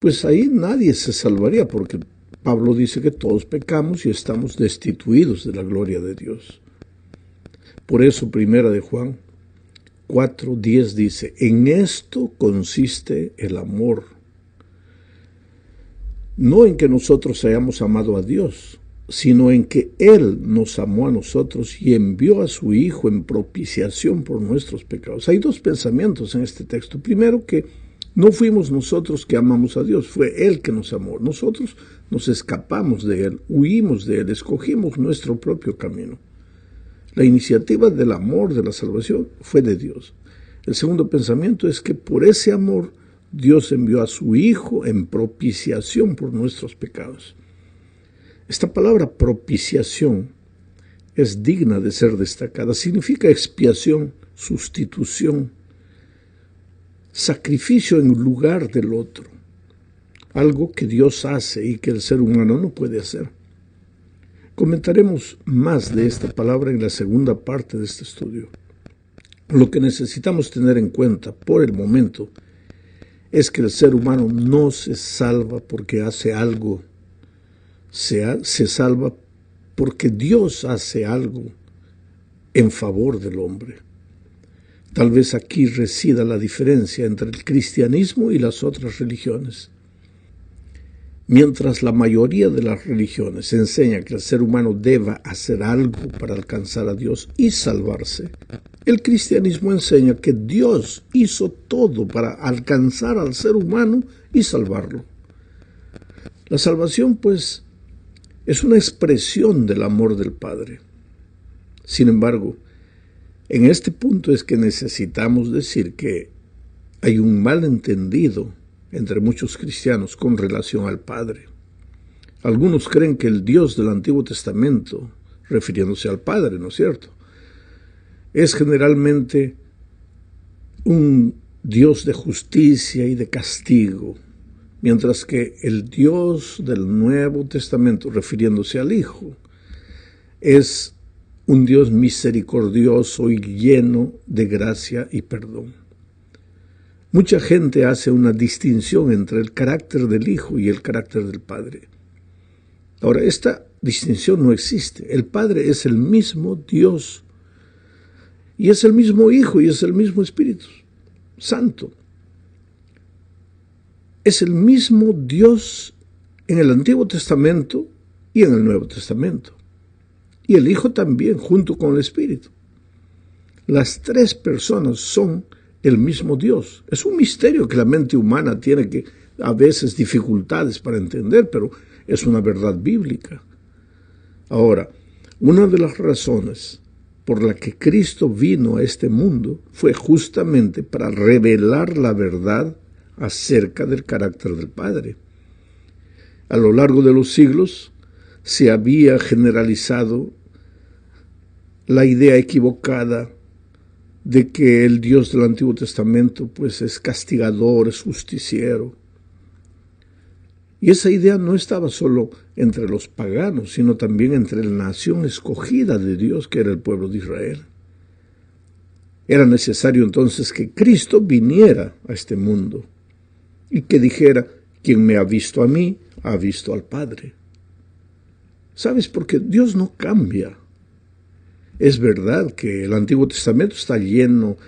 pues ahí nadie se salvaría, porque Pablo dice que todos pecamos y estamos destituidos de la gloria de Dios. Por eso, primera de Juan 4:10 dice, en esto consiste el amor. No en que nosotros hayamos amado a Dios, sino en que Él nos amó a nosotros y envió a su Hijo en propiciación por nuestros pecados. Hay dos pensamientos en este texto. Primero, que no fuimos nosotros que amamos a Dios, fue Él que nos amó. Nosotros nos escapamos de Él, huimos de Él, escogimos nuestro propio camino. La iniciativa del amor, de la salvación, fue de Dios. El segundo pensamiento es que por ese amor Dios envió a su Hijo en propiciación por nuestros pecados. Esta palabra propiciación es digna de ser destacada. Significa expiación, sustitución, sacrificio en lugar del otro. Algo que Dios hace y que el ser humano no puede hacer. Comentaremos más de esta palabra en la segunda parte de este estudio. Lo que necesitamos tener en cuenta por el momento es que el ser humano no se salva porque hace algo, se salva porque Dios hace algo en favor del hombre. Tal vez aquí resida la diferencia entre el cristianismo y las otras religiones. Mientras la mayoría de las religiones enseña que el ser humano deba hacer algo para alcanzar a Dios y salvarse, el cristianismo enseña que Dios hizo todo para alcanzar al ser humano y salvarlo. La salvación, pues, es una expresión del amor del Padre. Sin embargo, en este punto es que necesitamos decir que hay un malentendido entre muchos cristianos con relación al Padre. Algunos creen que el Dios del Antiguo Testamento, refiriéndose al Padre, ¿no es cierto?, es generalmente un Dios de justicia y de castigo, mientras que el Dios del Nuevo Testamento, refiriéndose al Hijo, es un Dios misericordioso y lleno de gracia y perdón. Mucha gente hace una distinción entre el carácter del Hijo y el carácter del Padre. Ahora, esta distinción no existe. El Padre es el mismo Dios, y es el mismo Hijo, y es el mismo Espíritu Santo. Es el mismo Dios en el Antiguo Testamento y en el Nuevo Testamento. Y el Hijo también, junto con el Espíritu. Las tres personas son el mismo Dios. Es un misterio que la mente humana tiene que a veces dificultades para entender, pero es una verdad bíblica. Ahora, una de las razones por la que Cristo vino a este mundo fue justamente para revelar la verdad acerca del carácter del Padre. A lo largo de los siglos se había generalizado la idea equivocada de que el Dios del Antiguo Testamento pues es castigador, es justiciero. Y esa idea no estaba solo entre los paganos, sino también entre la nación escogida de Dios, que era el pueblo de Israel. Era necesario entonces que Cristo viniera a este mundo y que dijera, quien me ha visto a mí, ha visto al Padre. ¿Sabes? Porque Dios no cambia. Es verdad que el Antiguo Testamento está lleno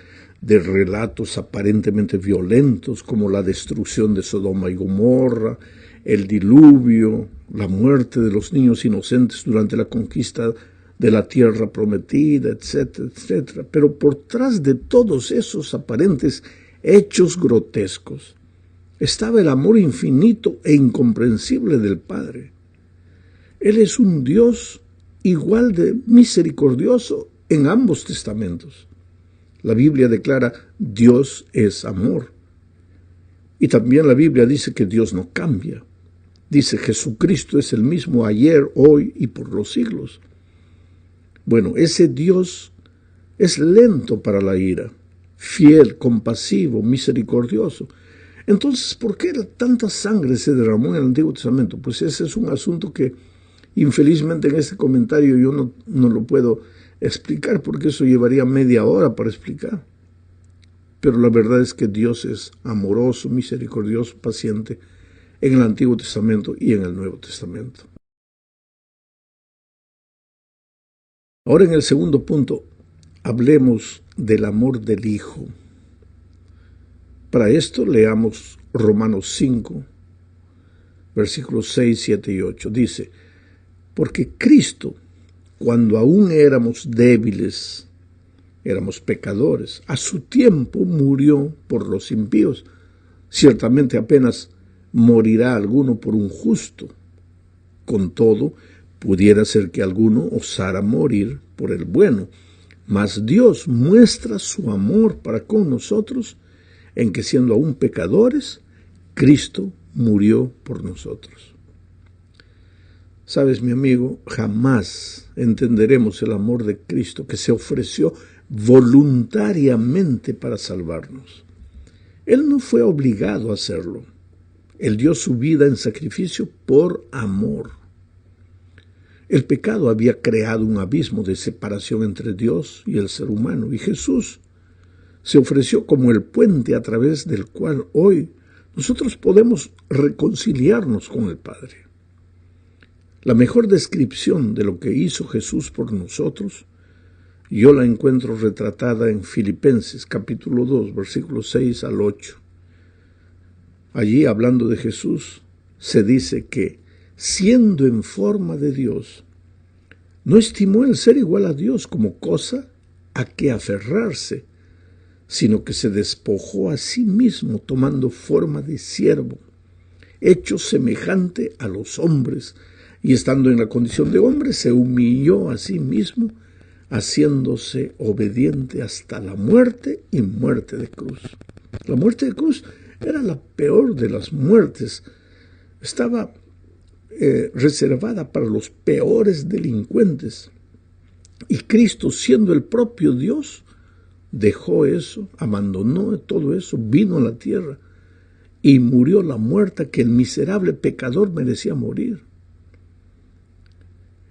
de relatos aparentemente violentos, como la destrucción de Sodoma y Gomorra, el diluvio, la muerte de los niños inocentes durante la conquista de la tierra prometida, etcétera, etcétera. Pero por tras de todos esos aparentes hechos grotescos estaba el amor infinito e incomprensible del Padre. Él es un Dios igual de misericordioso en ambos testamentos. La Biblia declara, Dios es amor. Y también la Biblia dice que Dios no cambia. Dice, Jesucristo es el mismo ayer, hoy y por los siglos. Bueno, ese Dios es lento para la ira, fiel, compasivo, misericordioso. Entonces, ¿por qué tanta sangre se derramó en el Antiguo Testamento? Pues ese es un asunto que infelizmente en este comentario yo no lo puedo explicar, porque eso llevaría media hora para explicar. Pero la verdad es que Dios es amoroso, misericordioso, paciente, en el Antiguo Testamento y en el Nuevo Testamento. Ahora, en el segundo punto, hablemos del amor del Hijo. Para esto leamos Romanos 5, versículos 6, 7 y 8. Dice: porque Cristo, cuando aún éramos débiles, éramos pecadores, a su tiempo murió por los impíos. Ciertamente apenas morirá alguno por un justo. Con todo, pudiera ser que alguno osara morir por el bueno. Mas Dios muestra su amor para con nosotros en que, siendo aún pecadores, Cristo murió por nosotros. Sabes, mi amigo, jamás entenderemos el amor de Cristo, que se ofreció voluntariamente para salvarnos. Él no fue obligado a hacerlo. Él dio su vida en sacrificio por amor. El pecado había creado un abismo de separación entre Dios y el ser humano, y Jesús se ofreció como el puente a través del cual hoy nosotros podemos reconciliarnos con el Padre. La mejor descripción de lo que hizo Jesús por nosotros, yo la encuentro retratada en Filipenses capítulo 2, versículos 6 al 8. Allí, hablando de Jesús, se dice que, siendo en forma de Dios, no estimó el ser igual a Dios como cosa a que aferrarse, sino que se despojó a sí mismo, tomando forma de siervo, hecho semejante a los hombres, y estando en la condición de hombre, se humilló a sí mismo, haciéndose obediente hasta la muerte y muerte de cruz. La muerte de cruz era la peor de las muertes. Estaba reservada para los peores delincuentes. Y Cristo, siendo el propio Dios, dejó eso, abandonó todo eso, vino a la tierra y murió la muerte que el miserable pecador merecía morir.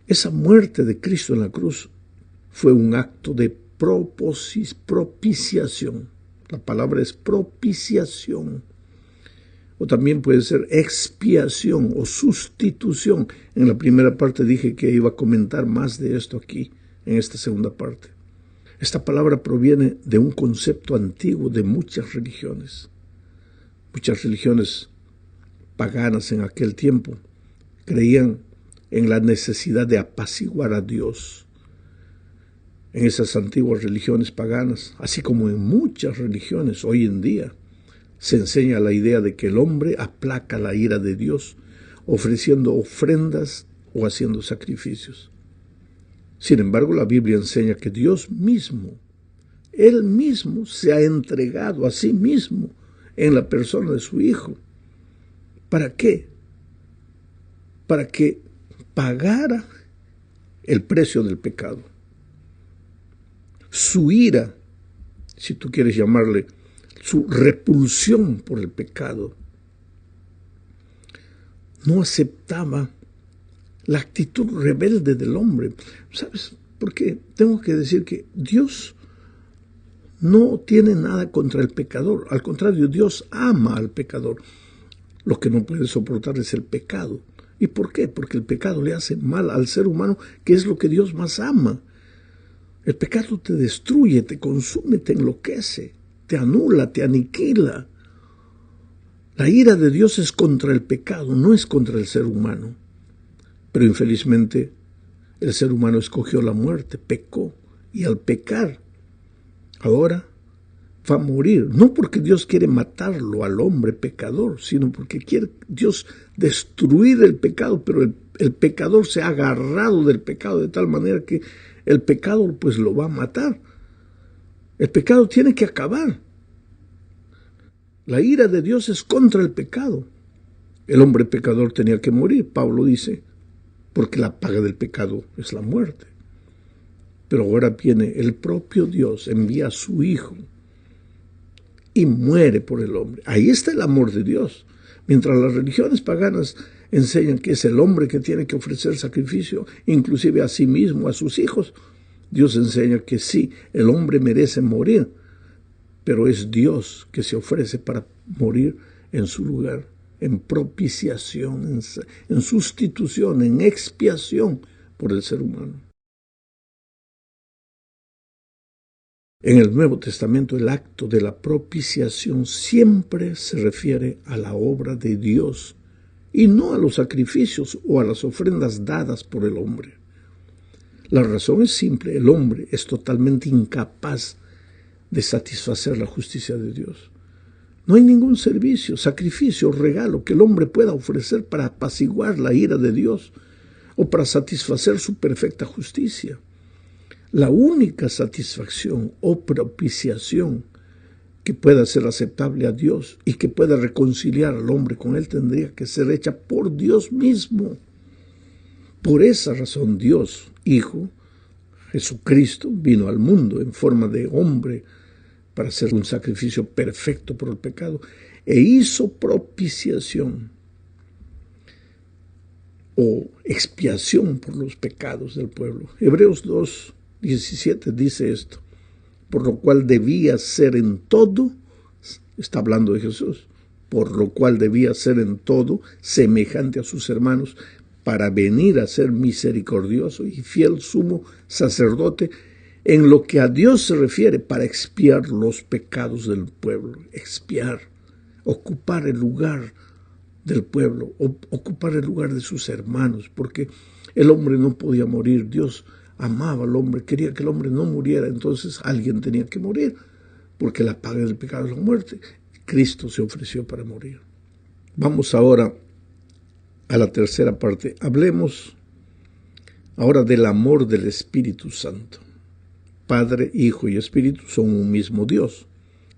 Esa muerte de Cristo en la cruz fue un acto de propiciación. La palabra es propiciación. O también puede ser expiación o sustitución. En la primera parte dije que iba a comentar más de esto aquí, en esta segunda parte. Esta palabra proviene de un concepto antiguo de muchas religiones. Muchas religiones paganas en aquel tiempo creían en la necesidad de apaciguar a Dios. En esas antiguas religiones paganas, así como en muchas religiones hoy en día, se enseña la idea de que el hombre aplaca la ira de Dios, ofreciendo ofrendas o haciendo sacrificios. Sin embargo, la Biblia enseña que Dios mismo, Él mismo se ha entregado a sí mismo en la persona de su Hijo. ¿Para qué? Para que pagara el precio del pecado. Su ira, si tú quieres llamarle, su repulsión por el pecado, no aceptaba la actitud rebelde del hombre. ¿Sabes? Porque tengo que decir que Dios no tiene nada contra el pecador. Al contrario, Dios ama al pecador. Lo que no puede soportar es el pecado. ¿Y por qué? Porque el pecado le hace mal al ser humano, que es lo que Dios más ama. El pecado te destruye, te consume, te enloquece, te anula, te aniquila. La ira de Dios es contra el pecado, no es contra el ser humano. Pero infelizmente el ser humano escogió la muerte, pecó, y al pecar ahora va a morir. No porque Dios quiere matarlo al hombre pecador, sino porque quiere Dios destruir el pecado, pero el pecador se ha agarrado del pecado de tal manera que el pecado pues lo va a matar. El pecado tiene que acabar. La ira de Dios es contra el pecado. El hombre pecador tenía que morir, Pablo dice, porque la paga del pecado es la muerte. Pero ahora viene el propio Dios, envía a su Hijo y muere por el hombre. Ahí está el amor de Dios. Mientras las religiones paganas enseñan que es el hombre que tiene que ofrecer sacrificio, inclusive a sí mismo, a sus hijos, Dios enseña que sí, el hombre merece morir, pero es Dios que se ofrece para morir en su lugar, en propiciación, en sustitución, en expiación por el ser humano. En el Nuevo Testamento el acto de la propiciación siempre se refiere a la obra de Dios y no a los sacrificios o a las ofrendas dadas por el hombre. La razón es simple: el hombre es totalmente incapaz de satisfacer la justicia de Dios. No hay ningún servicio, sacrificio o regalo que el hombre pueda ofrecer para apaciguar la ira de Dios o para satisfacer su perfecta justicia. La única satisfacción o propiciación que pueda ser aceptable a Dios y que pueda reconciliar al hombre con Él tendría que ser hecha por Dios mismo. Por esa razón Dios, Hijo, Jesucristo, vino al mundo en forma de hombre para hacer un sacrificio perfecto por el pecado e hizo propiciación o expiación por los pecados del pueblo. Hebreos 2:17 dice esto: por lo cual debía ser en todo, está hablando de Jesús, por lo cual debía ser en todo semejante a sus hermanos, para venir a ser misericordioso y fiel sumo sacerdote en lo que a Dios se refiere, para expiar los pecados del pueblo. Expiar, ocupar el lugar del pueblo, ocupar el lugar de sus hermanos, porque el hombre no podía morir. Dios amaba al hombre, quería que el hombre no muriera, entonces alguien tenía que morir, porque la paga del pecado es la muerte. Cristo se ofreció para morir. Vamos ahora a la tercera parte. Hablemos ahora del amor del Espíritu Santo. Padre, Hijo y Espíritu son un mismo Dios.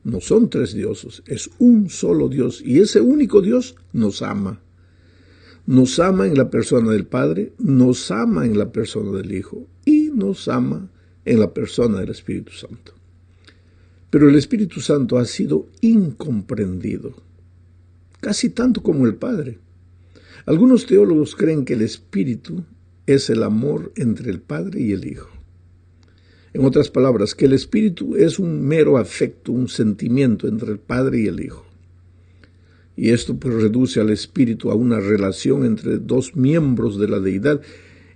No son tres dioses, es un solo Dios, y ese único Dios nos ama. Nos ama en la persona del Padre, nos ama en la persona del Hijo y nos ama en la persona del Espíritu Santo. Pero el Espíritu Santo ha sido incomprendido, casi tanto como el Padre. Algunos teólogos creen que el Espíritu es el amor entre el Padre y el Hijo. En otras palabras, que el Espíritu es un mero afecto, un sentimiento entre el Padre y el Hijo. Y esto pues reduce al Espíritu a una relación entre dos miembros de la deidad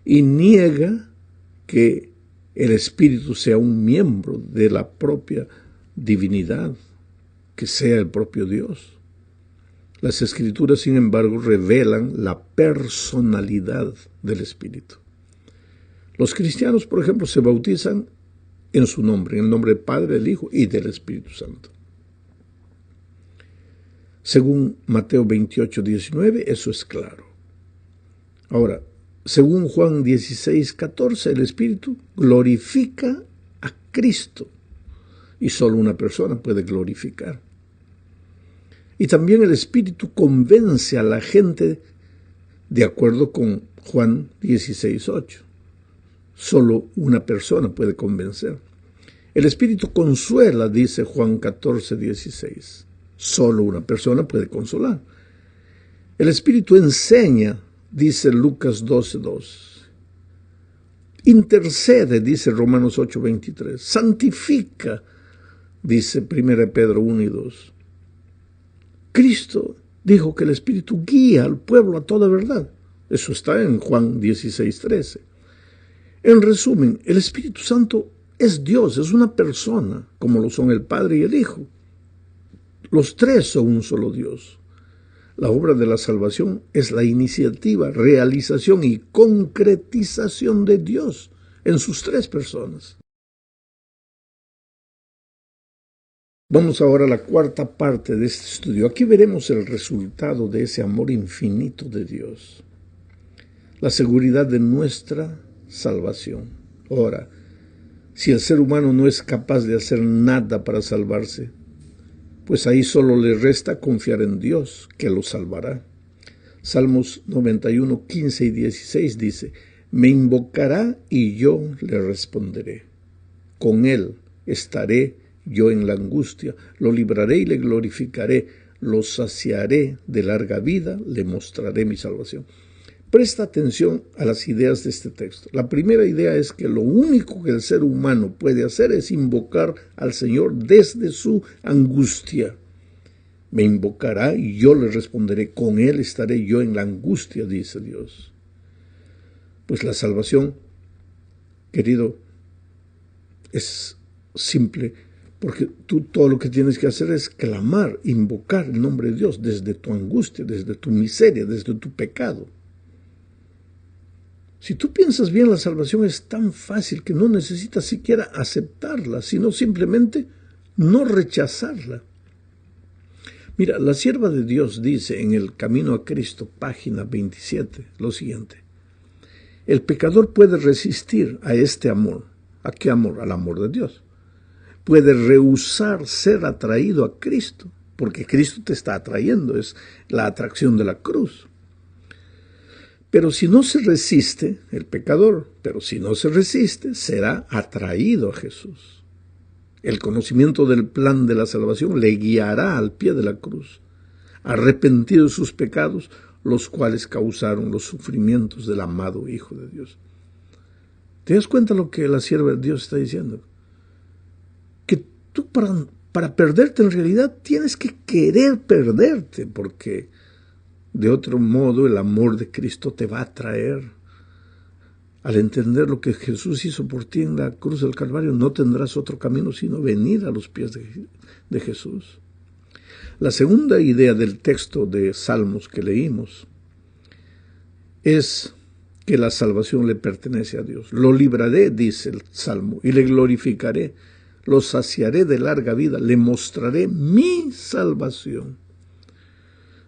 y niega que el Espíritu sea un miembro de la propia divinidad, que sea el propio Dios. Las Escrituras, sin embargo, revelan la personalidad del Espíritu. Los cristianos, por ejemplo, se bautizan en su nombre, en el nombre del Padre, del Hijo y del Espíritu Santo. Según Mateo 28:19, eso es claro. Ahora, según Juan 16:14, el Espíritu glorifica a Cristo y solo una persona puede glorificar. Y también el Espíritu convence a la gente de acuerdo con Juan 16:8. Solo una persona puede convencer. El Espíritu consuela, dice Juan 14:16. Solo una persona puede consolar. El Espíritu enseña, dice Lucas 12:2. Intercede, dice Romanos 8:23. Santifica, dice 1 Pedro 1:2. Cristo dijo que el Espíritu guía al pueblo a toda verdad. Eso está en Juan 16:13. En resumen, el Espíritu Santo es Dios, es una persona, como lo son el Padre y el Hijo. Los tres son un solo Dios. La obra de la salvación es la iniciativa, realización y concretización de Dios en sus tres personas. Vamos ahora a la cuarta parte de este estudio. Aquí veremos el resultado de ese amor infinito de Dios. La seguridad de nuestra salvación. Ahora, si el ser humano no es capaz de hacer nada para salvarse, pues ahí solo le resta confiar en Dios, que lo salvará. Salmos 91, 15 y 16 dice: me invocará y yo le responderé. Con él estaré yo en la angustia, lo libraré y le glorificaré, lo saciaré de larga vida, le mostraré mi salvación. Presta atención a las ideas de este texto. La primera idea es que lo único que el ser humano puede hacer es invocar al Señor desde su angustia. Me invocará y yo le responderé. Con él estaré yo en la angustia, dice Dios. Pues la salvación, querido, es simple, porque tú todo lo que tienes que hacer es clamar, invocar el nombre de Dios desde tu angustia, desde tu miseria, desde tu pecado. Si tú piensas bien, la salvación es tan fácil que no necesitas siquiera aceptarla, sino simplemente no rechazarla. Mira, la sierva de Dios dice en El Camino a Cristo, página 27, lo siguiente. El pecador puede resistir a este amor. ¿A qué amor? Al amor de Dios. Puede rehusar ser atraído a Cristo, porque Cristo te está atrayendo, es la atracción de la cruz. Pero si no se resiste, el pecador, será atraído a Jesús. El conocimiento del plan de la salvación le guiará al pie de la cruz, arrepentido de sus pecados, los cuales causaron los sufrimientos del amado Hijo de Dios. ¿Te das cuenta lo que la sierva de Dios está diciendo? Que tú para perderte en realidad tienes que querer perderte, porque de otro modo el amor de Cristo te va a atraer. Al entender lo que Jesús hizo por ti en la cruz del Calvario, no tendrás otro camino sino venir a los pies de Jesús. La segunda idea del texto de Salmos que leímos es que la salvación le pertenece a Dios. Lo libraré, dice el Salmo, y le glorificaré, lo saciaré de larga vida, le mostraré mi salvación.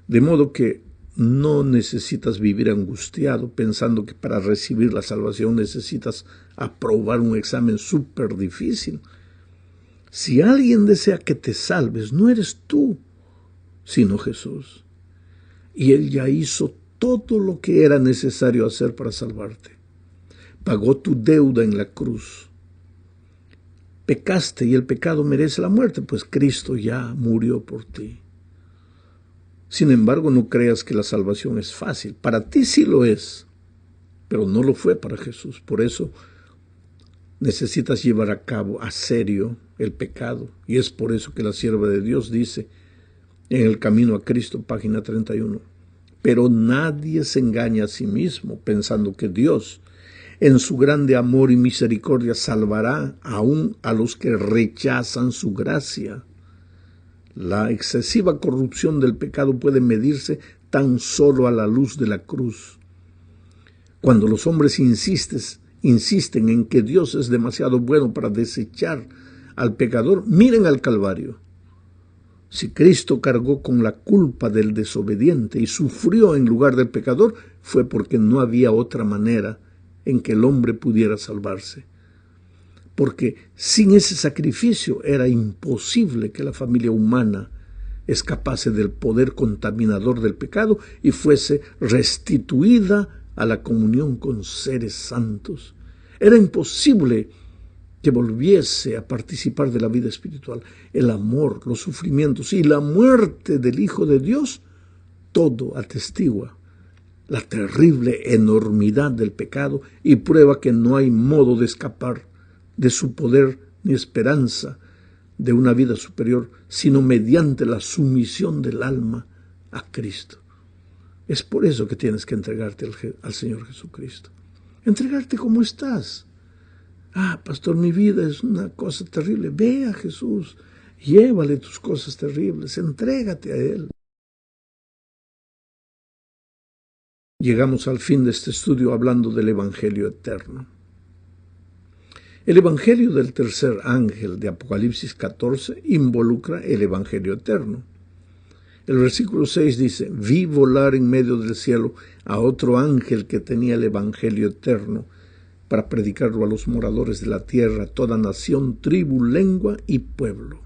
De modo que no necesitas vivir angustiado pensando que para recibir la salvación necesitas aprobar un examen súper difícil. Si alguien desea que te salves, no eres tú, sino Jesús. Y Él ya hizo todo lo que era necesario hacer para salvarte. Pagó tu deuda en la cruz. Pecaste y el pecado merece la muerte, pues Cristo ya murió por ti. Sin embargo, no creas que la salvación es fácil. Para ti sí lo es, pero no lo fue para Jesús. Por eso necesitas llevar a cabo a serio el pecado. Y es por eso que la sierva de Dios dice en El Camino a Cristo, página 31, pero nadie se engaña a sí mismo pensando que Dios, en su grande amor y misericordia, salvará aún a los que rechazan su gracia. La excesiva corrupción del pecado puede medirse tan solo a la luz de la cruz. Cuando los hombres insisten en que Dios es demasiado bueno para desechar al pecador, miren al Calvario. Si Cristo cargó con la culpa del desobediente y sufrió en lugar del pecador, fue porque no había otra manera en que el hombre pudiera salvarse. Porque sin ese sacrificio era imposible que la familia humana escapase del poder contaminador del pecado y fuese restituida a la comunión con seres santos. Era imposible que volviese a participar de la vida espiritual. El amor, los sufrimientos y la muerte del Hijo de Dios, todo atestigua la terrible enormidad del pecado y prueba que no hay modo de escapar de su poder ni esperanza de una vida superior, sino mediante la sumisión del alma a Cristo. Es por eso que tienes que entregarte al Señor Jesucristo. Entregarte como estás. Pastor, mi vida es una cosa terrible. Ve a Jesús, llévale tus cosas terribles, entrégate a Él. Llegamos al fin de este estudio hablando del Evangelio eterno. El Evangelio del tercer ángel de Apocalipsis 14 involucra el Evangelio eterno. El versículo 6 dice, vi volar en medio del cielo a otro ángel que tenía el Evangelio eterno para predicarlo a los moradores de la tierra, toda nación, tribu, lengua y pueblo.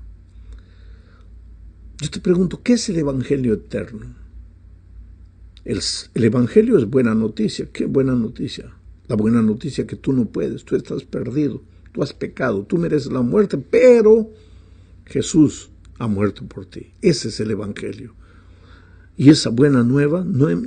Yo te pregunto, ¿qué es el Evangelio eterno? El Evangelio es buena noticia. ¿Qué buena noticia? La buena noticia que tú no puedes, tú estás perdido, tú has pecado, tú mereces la muerte, pero Jesús ha muerto por ti. Ese es el Evangelio. Y esa buena nueva no es...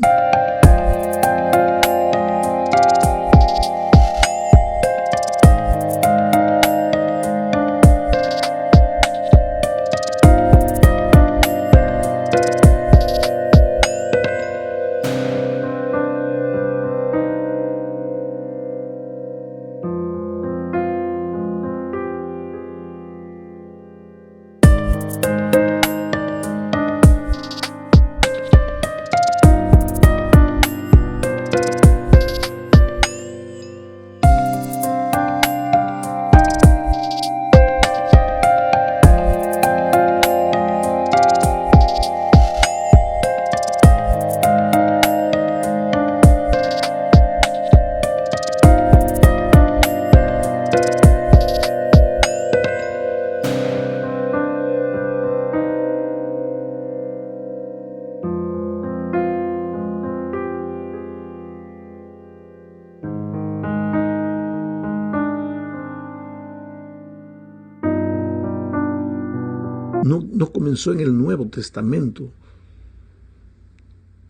no comenzó en el Nuevo Testamento.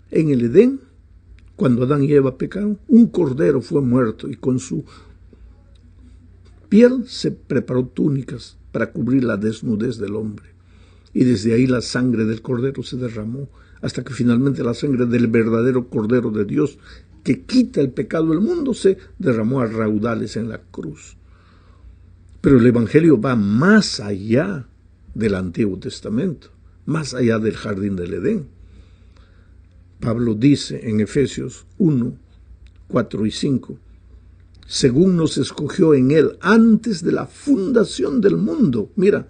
En el Edén, cuando Adán y Eva pecaron, un cordero fue muerto y con su piel se preparó túnicas para cubrir la desnudez del hombre. Y desde ahí la sangre del cordero se derramó, hasta que finalmente la sangre del verdadero Cordero de Dios, que quita el pecado del mundo, se derramó a raudales en la cruz. Pero el Evangelio va más allá del Antiguo Testamento, más allá del jardín del Edén. Pablo dice en Efesios 1, 4 y 5, según nos escogió en él antes de la fundación del mundo. Mira,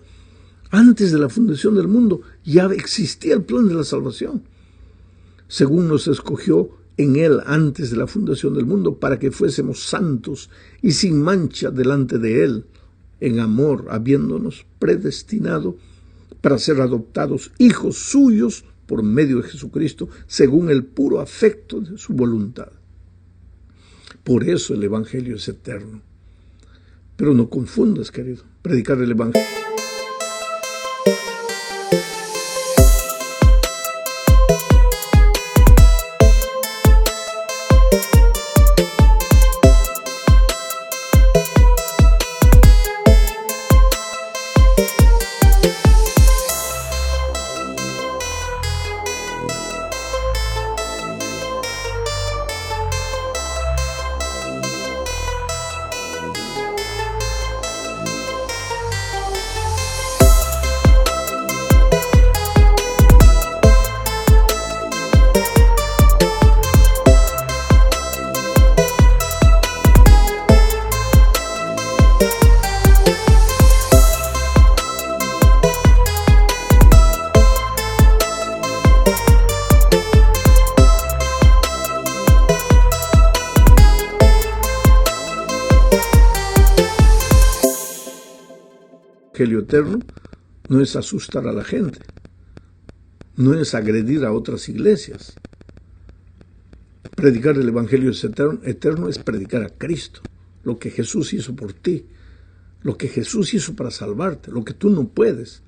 antes de la fundación del mundo ya existía el plan de la salvación. Según nos escogió en él antes de la fundación del mundo, para que fuésemos santos y sin mancha delante de él, en amor, habiéndonos predestinado para ser adoptados hijos suyos por medio de Jesucristo, según el puro afecto de su voluntad. Por eso el Evangelio es eterno. Pero no confundas, querido, predicar el Evangelio. El Evangelio eterno no es asustar a la gente, no es agredir a otras iglesias. Predicar el Evangelio eterno es predicar a Cristo, lo que Jesús hizo por ti, lo que Jesús hizo para salvarte, lo que tú no puedes.